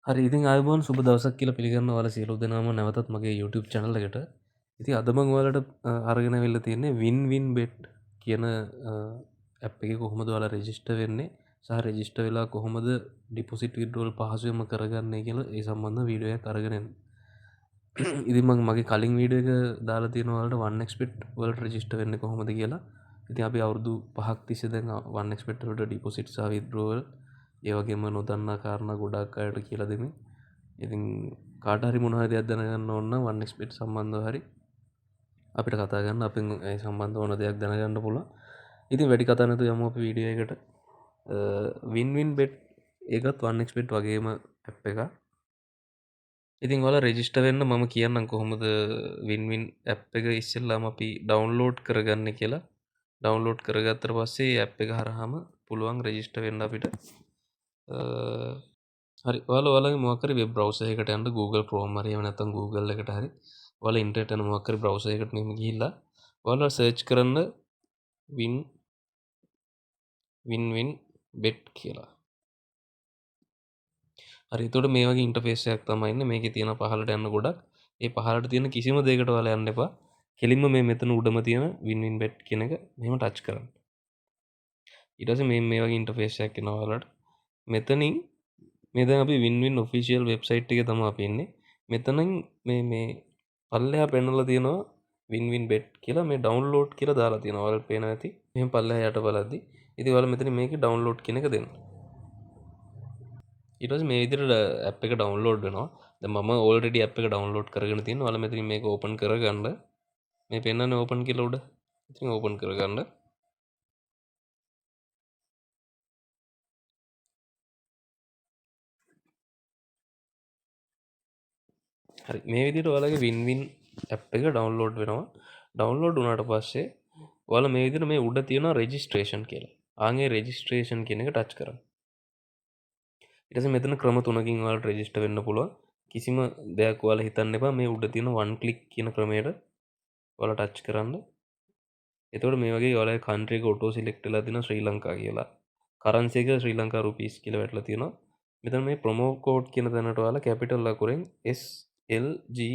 හරි ඉතින් අයබෝන් සුබ දවසක් කියලා පිළිගන්න ඔයාලා සියලු දෙනාම නැවතත් මගේ YouTube channel එකට. ඉතින් අද මම ඔයාලට අරගෙන අවිල්ලා තියෙන්නේ win bet කියන app එකේ කොහොමද ඔයාලා register වෙන්නේ සහ register වෙලා කොහොමද deposit withdrawal පහසුවෙන්ම කරගන්නේ කියලා ඒ සම්බන්ධ වීඩියෝ එකක් අරගෙන එන්නේ. ඉතින් මම මගේ කලින් වීඩියෝ එක දාලා තියෙනවා ඔයාලට 1xbet වලට register වෙන්නේ කොහොමද කියලා. ඉතින් අපි අවුරුදු 5ක් තිස්සේ දැන් 1xbet වලට deposit සහ withdrawal ඒ වගේම නොදන්නා කාරණා ගොඩක් අයට කියලා දෙමින් ඉතින් කාට හරි මොන හරි දෙයක් දැනගන්න ඕන නම් 1xbet සම්බන්ධව හරි අපිට කතා කරන්න අපෙන් ඒ සම්බන්ධ ඕන දෙයක් දැනගන්න පුළුවන්. ඉතින් වැඩි කතා නැතුව යමු අපි වීඩියෝ එකට. win bet ඒකත් 1xbet වගේම app එකක්. ඉතින් ඔයාලා රෙජිස්ටර් වෙන්න මම කියන්නම් කොහොමද win app එක ඉස්සෙල්ලාම අපි ඩවුන්ලෝඩ් කරගන්නේ කියලා. ඩවුන්ලෝඩ් කරගත්තට පස්සේ app එක හරහාම පුළුවන් රෙජිස්ටර් වෙන්න අපිට. හරි ඔයාලගේ මොකක් හරි වෙබ් බ්‍රවුසර් එකකට යන්න Google Chrome හරි එහෙම නැත්නම් Google එකට හරි ඔයාලා ඉන්ටර්නෙට් යන මොකක් හරි බ්‍රවුසර් එකකට මෙහෙම ගිහිල්ලා ඔයාලා සර්ච් කරන්න win bet කියලා. හරි එතකොට මේ වගේ ඉන්ටර්ෆේස් එකක් තමයි ඉන්නේ. මේකේ තියෙන පහළට යන්න ගොඩක්. ඒ පහළට තියෙන කිසිම දෙයකට ඔයාලා යන්න එපා. කෙලින්ම මේ මෙතන උඩම තියෙන win bet කියන එක මෙහෙම ටච් කරන්න. ඊට පස්සේ මේ වගේ ඉන්ටර්ෆේස් එකක් එනවා ඔයාලට. මෙතනින් මේ දැන් අපි win official website එකේ තමයි අපි ඉන්නේ. මෙතනින් මේ පල්ලෙහා පෙන්නලා තියෙනවා win bet කියලා මේ download කියලා දාලා තියෙනවා. ඔයාලට පේනවා ඇති. මෙහෙම පල්ලෙහා යට බලද්දි. ඉතින් ඔයාලා මෙතන මේකේ download කියන එක දෙන්න. ඊට පස්සේ මේ විදිහට app එක download වෙනවා. දැන් මම already app එක download කරගෙන තියෙනවා. ඔයාලා මෙතනින් මේක open කරගන්න. මේ පෙන්නන්නේ open කියලා උඩ. ඉතින් open කරගන්න. හරි මේ විදිහට ඔයාලගේ win app එක download වෙනවා. download වුණාට පස්සේ ඔයාලා මේ විදිහට මේ උඩ තියෙනවා registration කියලා. ආන්ගේ registration කියන එක touch කරන්න. ඊට පස්සේ මෙතන ක්‍රම තුනකින් ඔයාලට register වෙන්න පුළුවන්. කිසිම දෙයක් ඔයාලා හිතන්න එපා මේ උඩ තියෙන one click කියන ක්‍රමයට ඔයාලා touch කරන්න. එතකොට මේ වගේ ඔයාලගේ country එක auto select වෙලා තියෙනවා ශ්‍රී ලංකා කියලා. currency එක ශ්‍රී ලංකා rupees කියලා වැටලා තියෙනවා. මෙතන මේ promo code කියන තැනට ඔයාලා capital අකුරෙන් SLGPS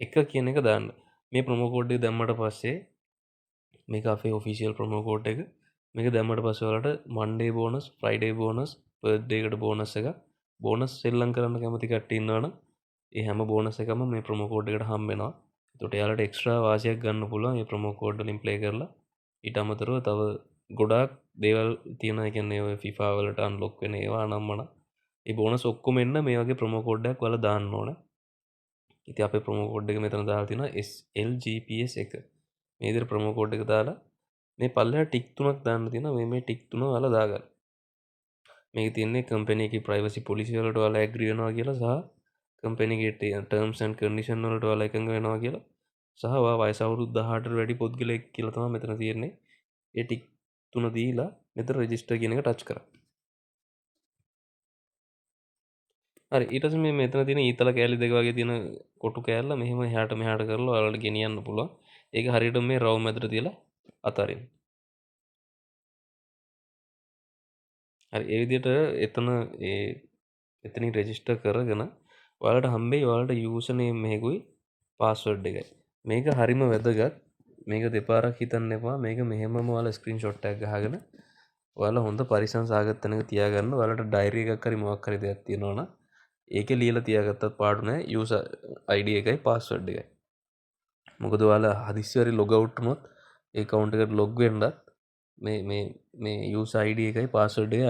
එක කියන එක දාන්න. මේ promo code එක දැම්මට පස්සේ මේක අපේ official promo code එක. මේක දැම්මට පස්සේ ඔයාලට Monday bonus, Friday bonus, birthday එකට bonus එක, bonus සෙල්ලම් කරන්න කැමති කට්ටිය ඉන්නවනම් ඒ හැම bonus එකම මේ promo code එකට හම්බ වෙනවා. ඒකට එයාලට extra වාසියක් ගන්න පුළුවන් මේ promo code වලින් play කරලා. ඊට අමතරව තව ගොඩාක් දේවල් තියෙනවා. ඒ කියන්නේ ඔය FIFA වලට unlock වෙන ඒවා අනම්මන. ඒ bonus ඔක්කොම එන්න මේ වගේ promo code එකක් ඔයාලා දාන්න ඕන. ඉතින් අපේ promo code එක මෙතන දාලා තියෙනවා SLGPS 1. මේ විදිහට promo code එක දාලා මේ පල්ලෙහා ටික් තුනක් දාන්න තියෙනවා. මේ ටික් තුන ඔයාලා දාගන්න. මේකේ තියෙන්නේ company එකේ privacy policy වලට ඔයාලා agree වෙනවා කියලා සහ company එකේ terms and condition වලට ඔයාලා එකඟ වෙනවා කියලා සහ ඔයා වයස අවුරුදු 18ට වැඩි පුද්ගලයෙක් කියලා තමයි මෙතන තියෙන්නේ. ඒ ටික් තුන දීලා මෙතන register කියන එක touch කරන්න. හරි ඊට පස්සේ මේ මෙතන තියෙන ඊතල කෑලි දෙක වගේ තියෙන කොටු කෑල්ල මෙහෙම එහාට මෙහාට කරලා ඔයාලට ගෙනියන්න පුළුවන්. ඒක හරියට මේ රවුම් මැදට තියලා අතාරින්න. හරි ඒ විදිහට එතනින් රෙජිස්ටර් කරගෙන ඔයාලට හම්බෙයි ඔයාලට යූසර් නේම් එකකුයි පාස්වර්ඩ් එකයි. මේක හරිම වැදගත්. මේක දෙපාරක් හිතන්න එපා. මේක මෙහෙමම ඔයාලා ස්ක්‍රීන්ෂොට් එකක් ගහගෙන ඔයාලා හොඳ පරිසම් සාගත තැනක තියාගන්න. ඔයාලට ඩයරි එකක් හරි මොකක් හරි දෙයක් තියෙනවා නම් ඒකේ ලියලා තියාගත්තත් පාඩු නෑ. යූසර් ID එකයි පාස්වර්ඩ් එකයි. මොකද ඔයාලා හදිස්සි හරි ලොග් අවුට් වුණොත් ඒ account එකට log වෙන්නත් මේ user ID එකයි password එකයි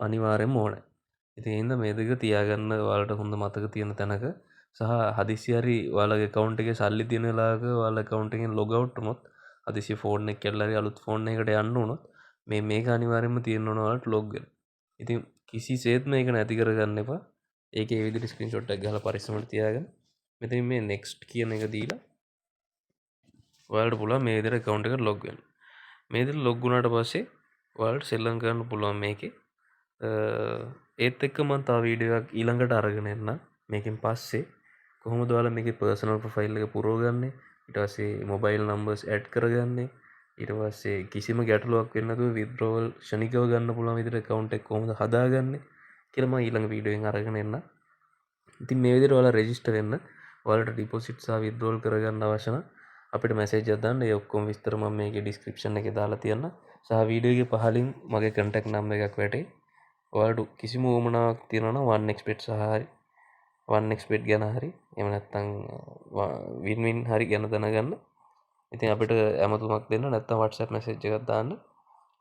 අනිවාර්යෙන්ම ඕනේ. ඉතින් ඒ හින්දා මේ දෙක තියාගන්න ඔයාලට හොඳ මතක තියෙන තැනක සහ හදිස්සි හරි ඔයාලගේ account එකේ සල්ලි තියෙන වෙලාවක ඔයාලා account එකෙන් log out වුණොත් හදිස්සි phone එක කැඩලා හරි අලුත් phone එකකට යන්න වුණොත් මේක අනිවාර්යෙන්ම තියෙන්න ඕන ඔයාලට log වෙන්න. ඉතින් කිසිසේත් මේක නැති කරගන්න එපා. ඒකේ ඒ විදිහට screenshot එකක් ගහලා පරිස්සමට තියාගන්න. මෙතනින් මේ next කියන එක දීලා ඔයාලට පුළුවන් මේ විදිහට account එකට log වෙන්න. මේ විදිහට log වුණාට පස්සේ ඔයාලට සෙල්ලම් කරන්න පුළුවන් මේකේ. ඒත් එක්ක මම තව වීඩියෝ එකක් ඊළඟට අරගෙන එන්නම්. මේකෙන් පස්සේ කොහොමද ඔයාලා මේකේ personal profile එක පුරවගන්නේ? ඊට පස්සේ mobile numbers add කරගන්නේ? ඊට පස්සේ කිසිම ගැටලුවක් වෙන්නේ නැතුව withdrawal ෂණිකව ගන්න පුළුවන් විදිහට account එක කොහොමද හදාගන්නේ කියලා මම ඊළඟ වීඩියෝ එකෙන් අරගෙන එන්න. ඉතින් මේ විදිහට ඔයාලා රෙජිස්ටර් වෙන්න. ඔයාලට ඩිපොසිට් සහ විත්ඩ්‍රෝල් කරගන්න අවශ්‍ය නම් අපිට මැසේජ් එකක් දාන්න. ඒ ඔක්කොම විස්තර මම මේකේ ඩිස්ක්‍රිප්ෂන් එකේ දාලා තියන්න. සහ වීඩියෝ එකේ පහලින් මගේ කන්ටැක්ට් නම්බර් එකක් වැටේ. ඔයාලට කිසිම උවමනාවක් තියෙනවා නම් 1xbet සහ හරි 1xbet ගැන හරි එහෙම නැත්නම් වින් හරි ගැන දැනගන්න. ඉතින් අපිට ඇමතුමක් දෙන්න නැත්නම් WhatsApp මැසේජ් එකක් දාන්න.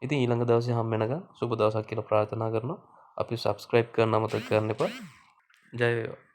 ඉතින් ඊළඟ දවසේ හම් වෙනකන් සුබ දවසක් කියලා ප්‍රාර්ථනා කරනවා. අපි subscribe කරන්න අමතක කරන්න එපා. ජය වේවා.